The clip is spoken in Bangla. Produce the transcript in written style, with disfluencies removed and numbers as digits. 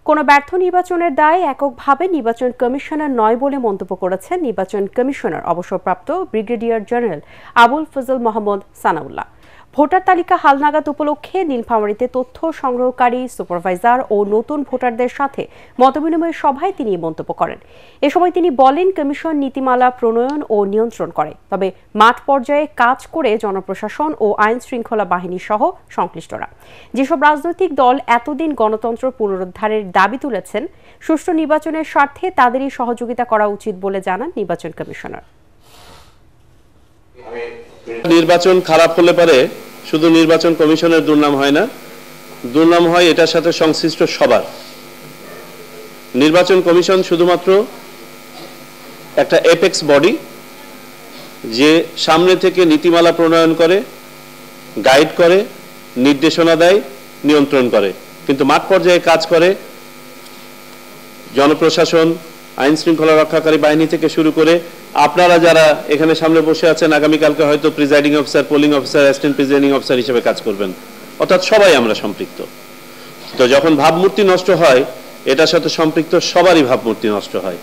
কোনো ব্যর্থ নির্বাচনের দায় এককভাবে নির্বাচন কমিশনার নয় বলে মন্তব্য করেছেন নির্বাচন কমিশনার অবসরপ্রাপ্ত brigadier general Abul Fazal Mohammad Sanaullah. Voter তালিকা হালনাগাদ উপলক্ষে নীলফামারীতে তথ্য সংগ্রহকারী সুপারভাইজার ও নতুন ভোটারদের সাথে মতবিনিময় সভায় তিনি মন্তব্য করেন। এ সময় তিনি বলেন, কমিশন নীতিমালা প্রণয়ন ও নিয়ন্ত্রণ করে, তবে মাঠ পর্যায়ে কাজ করে জনপ্রশাসন ও আইন শৃঙ্খলা বাহিনী সহ সংশ্লিষ্টরা। যেসব রাজনৈতিক দল এতদিন গণতন্ত্র পুনরুদ্ধারের দাবি তুলেছেন, সুষ্ঠু নির্বাচনের স্বার্থে তাদেরই সহযোগিতা করা উচিত বলে জানান নির্বাচন কমিশনার। নির্বাচন খারাপ হলে পারে শুধু নির্বাচন কমিশনের দুর্নাম হয় না, দুর্নাম হয় এটার সাথে সংশ্লিষ্ট সবার। নির্বাচন কমিশন শুধুমাত্র একটা এপেক্স বডি যে সামনে থেকে নীতিমালা প্রণয়ন করে, গাইড করে, নির্দেশনা দেয়, নিয়ন্ত্রণ করে, কিন্তু মাঠ পর্যায়ে কাজ করে জনপ্রশাসন, আইন শৃঙ্খলা রক্ষাকারী বাহিনী থেকে শুরু করে আপনারা যারা এখানে সামনে বসে আছেন, আগামীকালকে হয়তো presiding officer, polling officer, assistant presiding officer হিসেবে কাজ করবেন, অর্থাৎ সবাই আমরা সম্পৃক্ত। তো যখন ভাবমূর্তি নষ্ট হয়, এটার সাথে সম্পৃক্ত সবারই ভাবমূর্তি নষ্ট হয়।